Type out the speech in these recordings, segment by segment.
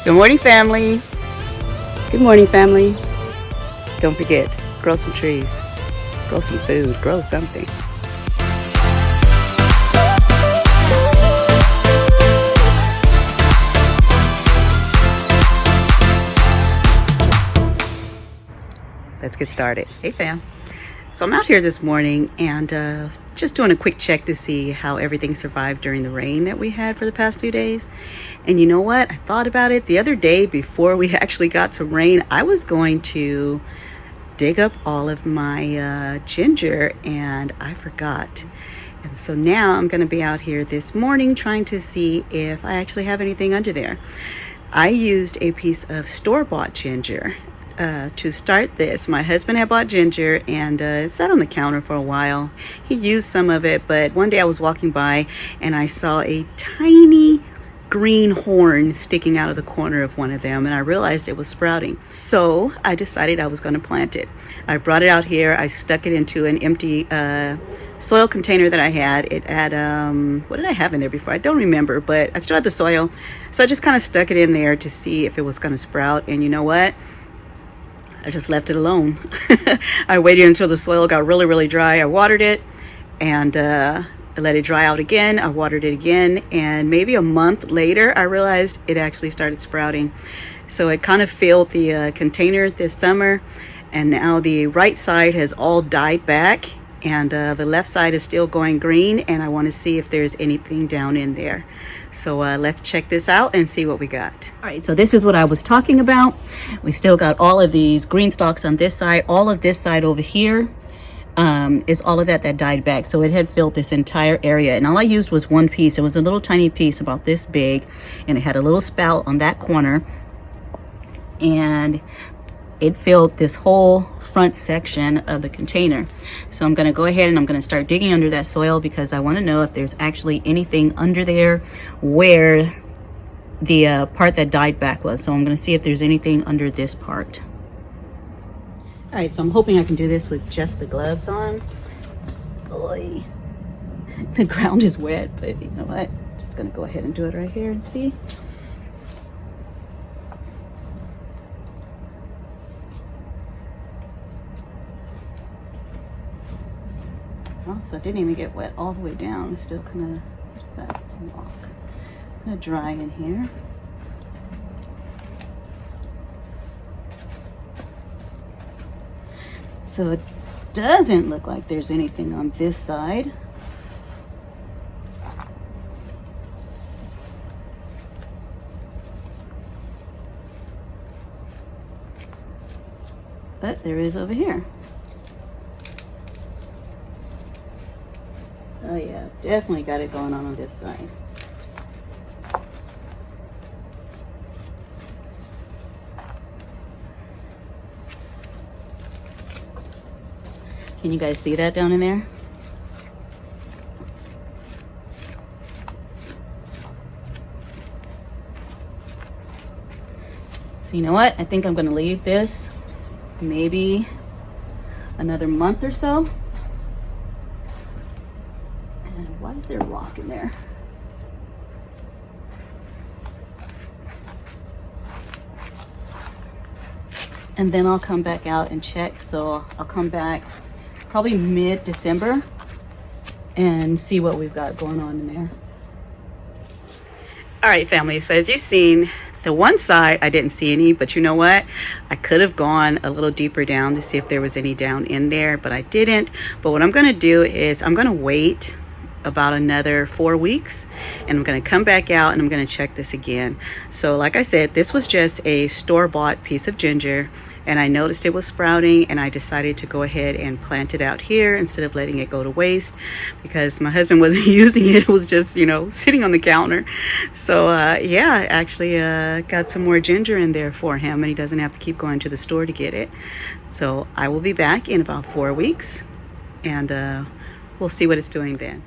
Good morning, family. Good morning, family. Don't forget, grow some trees, grow some food, grow something. Let's get started. Hey, fam. So I'm out here this morning and just doing a quick check to see how everything survived during the rain that we had for the past 2 days. And you know what? I thought about it the other day before we actually got some rain. I was going to dig up all of my ginger and I forgot. And so now I'm going to be out here this morning trying to see if I actually have anything under there. I used a piece of store-bought ginger to start this. My husband had bought ginger and it sat on the counter for a while. He used some of it, but one day I was walking by and I saw a tiny green horn sticking out of the corner of one of them, and I realized it was sprouting. So I decided I was going to plant it. I brought it out here. I stuck it into an empty soil container that I had. It had what did I have in there before? I don't remember, but I still had the soil, so I just kind of stuck it in there to see if it was going to sprout. And you know what? I just left it alone. I waited until the soil got really, really dry. I watered it and I let it dry out again. I watered it again, and maybe a month later, I realized it actually started sprouting. So it kind of filled the container this summer, and now the right side has all died back, and the left side is still going green, and I want to see if there's anything down in there. So let's check this out and see what we got. All right, so this is what I was talking about. We still got all of these green stalks on this side. All of this side over here is all of that died back. So it had filled this entire area, and all I used was one piece. It was a little tiny piece about this big, and it had a little spout on that corner, and it filled this whole front section of the container. So I'm going to go ahead and I'm going to start digging under that soil because I want to know if there's actually anything under there where the part that died back was. So I'm going to see if there's anything under this part. All right, so I'm hoping I can do this with just the gloves on. Boy, the ground is wet, but you know what? Just going to go ahead and do it right here and see. Oh, so it didn't even get wet all the way down. It's still kind of, what's that? It's a rock. Kind of dry in here. So it doesn't look like there's anything on this side. But there is over here. Oh yeah, definitely got it going on this side. Can you guys see that down in there? So you know what? I think I'm gonna leave this maybe another month or so. Why is there a rock in there? And then I'll come back out and check. So I'll come back probably mid-December and see what we've got going on in there. All right, family. So as you've seen, the one side I didn't see any, but you know what? I could have gone a little deeper down to see if there was any down in there, but I didn't. But what I'm going to do is I'm going to wait about another 4 weeks, and I'm going to come back out and I'm going to check this again. So like I said, this was just a store-bought piece of ginger, and I noticed it was sprouting, and I decided to go ahead and plant it out here instead of letting it go to waste because my husband wasn't using it. It was just, you know, sitting on the counter. So yeah, I actually got some more ginger in there for him, and he doesn't have to keep going to the store to get it. So I will be back in about 4 weeks, and we'll see what it's doing then.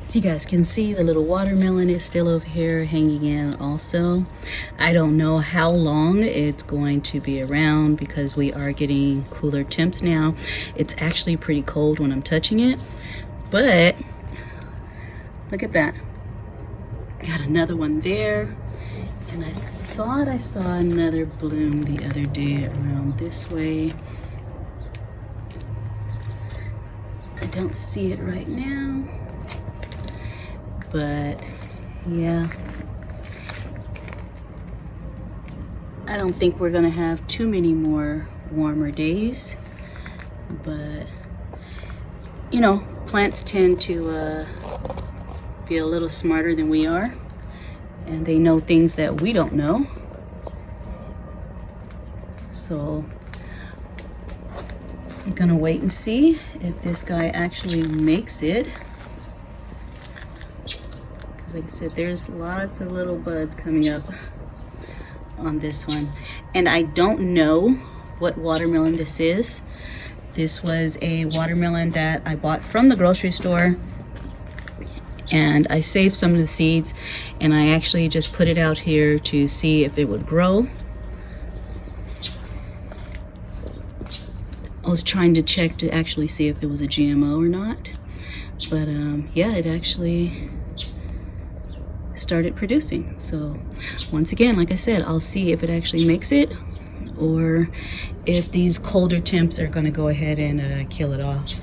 So you guys can see the little watermelon is still over here hanging in also. I don't know how long it's going to be around because we are getting cooler temps now. It's actually pretty cold when I'm touching it, but look at that. Got another one there. And I thought I saw another bloom the other day around this way. I don't see it right now, but yeah, I don't think we're gonna have too many more warmer days, but you know, plants tend to be a little smarter than we are, and they know things that we don't know. So I'm gonna wait and see if this guy actually makes it. Because like I said, there's lots of little buds coming up on this one. And I don't know what watermelon this is. This was a watermelon that I bought from the grocery store, and I saved some of the seeds, and I actually just put it out here to see if it would grow. I was trying to check to actually see if it was a GMO or not, but yeah, it actually started producing. So once again, like I said, I'll see if it actually makes it, or if these colder temps are going to go ahead and kill it off.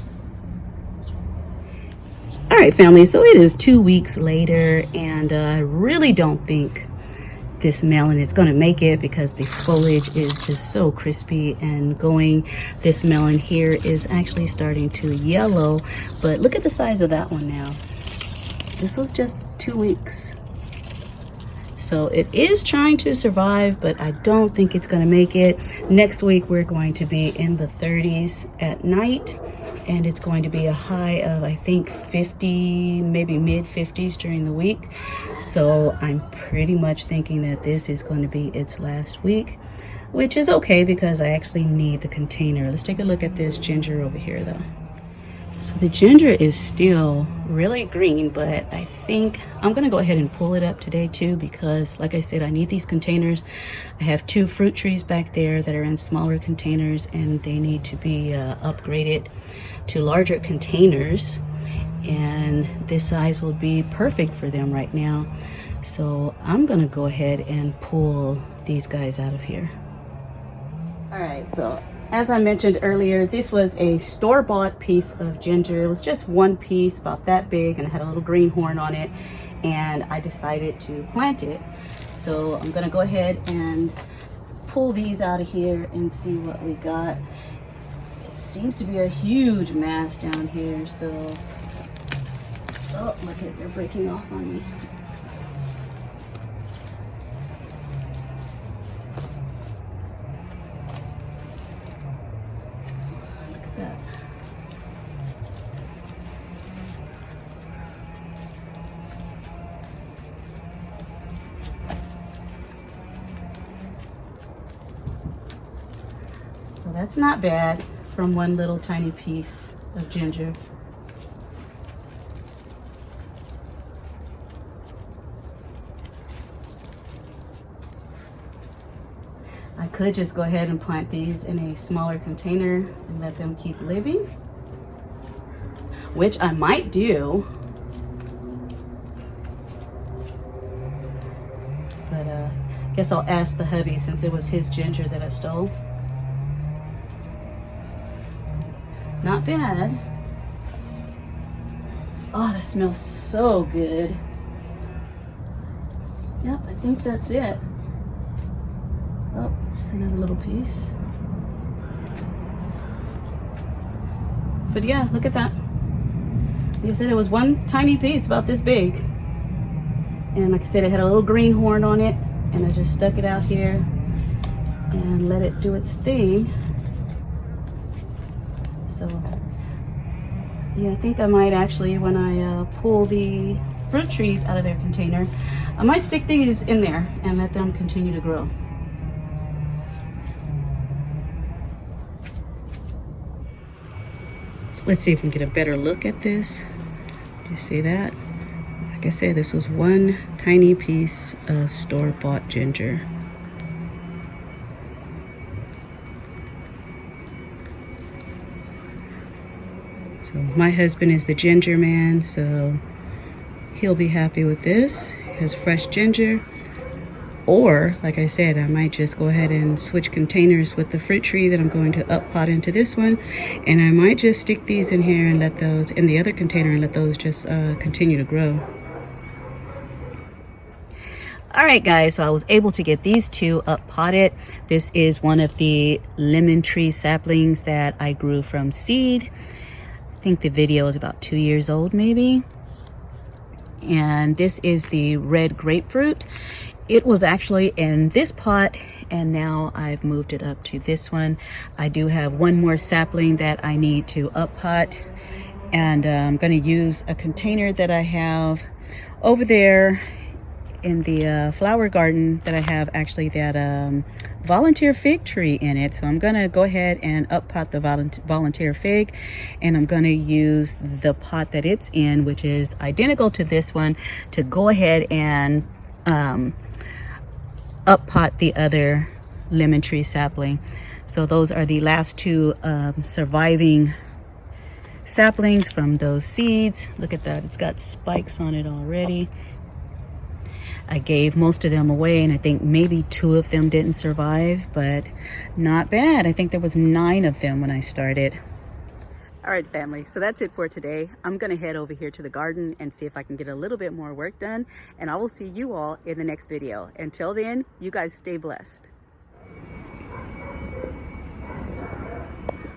All right, family, so it is 2 weeks later, and I really don't think this melon is going to make it because the foliage is just so crispy and going. This melon here is actually starting to yellow, but look at the size of that one now. This was just 2 weeks. So it is trying to survive, but I don't think it's going to make it. Next week, we're going to be in the 30s at night, and it's going to be a high of, I think, 50, maybe mid 50s during the week. So I'm pretty much thinking that this is going to be its last week, which is okay because I actually need the container. Let's take a look at this ginger over here though. So the ginger is still really green, but I think I'm gonna go ahead and pull it up today too, because like I said, I need these containers. I have 2 fruit trees back there that are in smaller containers, and they need to be upgraded to larger containers, and this size will be perfect for them right now. So I'm gonna go ahead and pull these guys out of here. All right, so as I mentioned earlier, this was a store-bought piece of ginger. It was just one piece about that big, and it had a little green horn on it, and I decided to plant it. So I'm gonna go ahead and pull these out of here and see what we got. It seems to be a huge mass down here, so oh, look at, they're breaking off on me. So that's not bad from one little tiny piece of ginger. I could just go ahead and plant these in a smaller container and let them keep living, which I might do. But I guess I'll ask the hubby, since it was his ginger that I stole. Not bad. Oh, that smells so good. Yep, I think that's it. Oh, just another little piece. But yeah, look at that. Like I said, it was one tiny piece about this big. And like I said, it had a little green horn on it, and I just stuck it out here and let it do its thing. So yeah, I think I might actually, when I pull the fruit trees out of their container, I might stick these in there and let them continue to grow. So let's see if we can get a better look at this. Do you see that? Like I said, this was one tiny piece of store-bought ginger. So my husband is the ginger man, so he'll be happy with this. It has fresh ginger. Or, like I said, I might just go ahead and switch containers with the fruit tree that I'm going to up pot into this one. And I might just stick these in here and let those in the other container and let those just continue to grow. All right, guys, so I was able to get these two up potted. This is one of the lemon tree saplings that I grew from seed. I think the video is about 2 years old, maybe. And this is the red grapefruit. It was actually in this pot, and now I've moved it up to this one. I do have one more sapling that I need to up pot, and I'm going to use a container that I have over there in the flower garden that I have actually that volunteer fig tree in it. So I'm gonna go ahead and up pot the volunteer fig, and I'm gonna use the pot that it's in, which is identical to this one, to go ahead and up pot the other lemon tree sapling. So those are the last two surviving saplings from those seeds. Look at that, it's got spikes on it already. I gave most of them away, and I think maybe 2 of them didn't survive, but not bad. I think there was 9 of them when I started. All right, family, so that's it for today. I'm gonna head over here to the garden and see if I can get a little bit more work done, and I will see you all in the next video. Until then, you guys stay blessed.